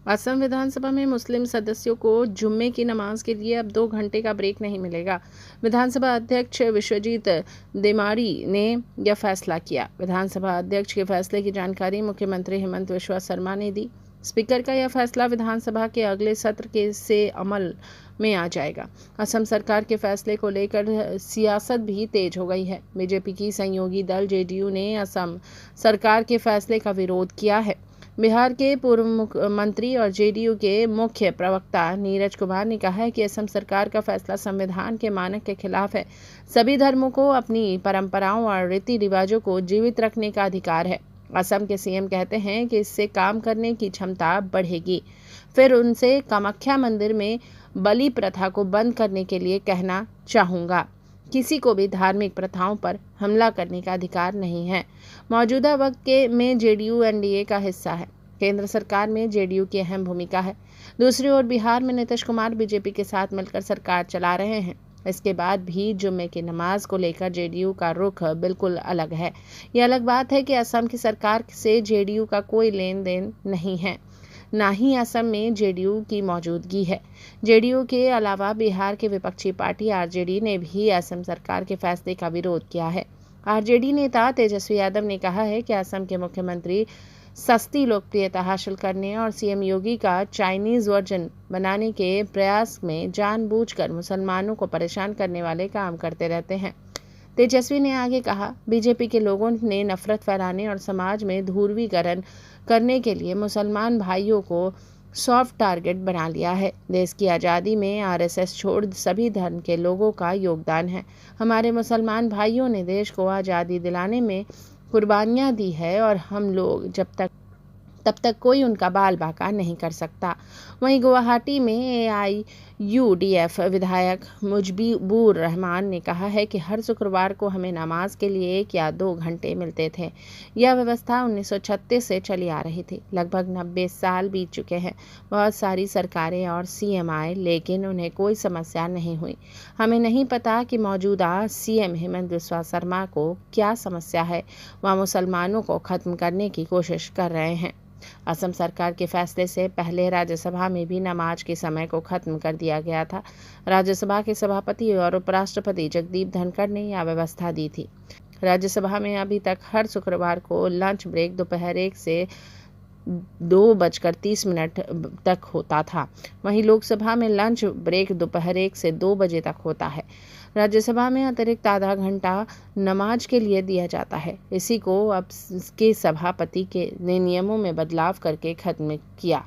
असम विधानसभा में मुस्लिम सदस्यों को जुम्मे की नमाज के लिए अब 2 घंटे का ब्रेक नहीं मिलेगा। विधानसभा अध्यक्ष विश्वजीत देमारी ने यह फैसला किया। विधानसभा अध्यक्ष के फैसले की जानकारी मुख्यमंत्री हेमंत बिस्वा शर्मा ने दी। स्पीकर का यह फैसला विधानसभा के अगले सत्र के से अमल में आ जाएगा। असम सरकार के फैसले को लेकर सियासत भी तेज हो गई है। बीजेपी की सहयोगी दल जेडीयू ने असम सरकार के फैसले का विरोध किया है। बिहार के पूर्व मुख्यमंत्री और जेडीयू के मुख्य प्रवक्ता नीरज कुमार ने कहा है कि असम सरकार का फैसला संविधान के मानक के खिलाफ है। सभी धर्मों को अपनी परंपराओं और रीति रिवाजों को जीवित रखने का अधिकार है। असम के सीएम कहते हैं कि इससे काम करने की क्षमता बढ़ेगी। फिर उनसे कामाख्या मंदिर में बलि प्रथा को बंद करने के लिए कहना चाहूँगा। किसी को भी धार्मिक प्रथाओं पर हमला करने का अधिकार नहीं है। मौजूदा वक्त के में जेडीयू एनडीए का हिस्सा है। केंद्र सरकार में जेडीयू की अहम भूमिका है। दूसरी ओर बिहार में नीतीश कुमार बीजेपी के साथ मिलकर सरकार चला रहे हैं। इसके बाद भी जुम्मे की नमाज को लेकर जेडीयू का रुख बिल्कुल अलग है। यह अलग बात है कि असम की सरकार से जेडीयू का कोई लेन देन नहीं है, ना ही असम में जेडीयू की मौजूदगी है। जेडीयू के अलावा बिहार के विपक्षी पार्टी आरजेडी ने भी असम सरकार के फैसले का विरोध किया है। आरजेडी नेता तेजस्वी यादव ने कहा है कि असम के मुख्यमंत्री सस्ती लोकप्रियता हासिल करने और सीएम योगी का चाइनीज वर्जन बनाने के प्रयास में जानबूझकर मुसलमानों को परेशान करने वाले काम करते रहते हैं। तेजस्वी ने आगे कहा, बीजेपी के लोगों ने नफरत फैलाने और समाज में ध्रुवीकरण करने के लिए मुसलमान भाइयों को सॉफ्ट टारगेट बना लिया है। देश की आज़ादी में आरएसएस छोड़ सभी धर्म के लोगों का योगदान है। हमारे मुसलमान भाइयों ने देश को आज़ादी दिलाने में कुर्बानियां दी है और हम लोग तब तक कोई उनका बाल बाका नहीं कर सकता। वहीं गुवाहाटी में एआईयूडीएफ विधायक मुजबूर रहमान ने कहा है कि हर शुक्रवार को हमें नमाज के लिए 1 या 2 घंटे मिलते थे। यह व्यवस्था 1936 से चली आ रही थी। लगभग 90 साल बीत चुके हैं। बहुत सारी सरकारें और सीएम आए, लेकिन उन्हें कोई समस्या नहीं हुई। हमें नहीं पता कि मौजूदा सीएम हेमंत बिस्वा शर्मा को क्या समस्या है। वह मुसलमानों को खत्म करने की कोशिश कर रहे हैं। असम सरकार के फैसले से पहले राज्यसभा में भी नमाज के समय को खत्म कर दिया गया था। राज्यसभा के सभापति और उपराष्ट्रपति जगदीप धनखड़ ने यह व्यवस्था दी थी। राज्यसभा में अभी तक हर शुक्रवार को लंच ब्रेक दोपहर 1 से 2:30 तक होता था। वहीं लोकसभा में लंच ब्रेक दोपहर 1 से 2 बजे तक होता है। राज्यसभा में अतिरिक्त आधा घंटा नमाज के लिए दिया जाता है। इसी को अब के सभापति ने नियमों में बदलाव करके खत्म किया।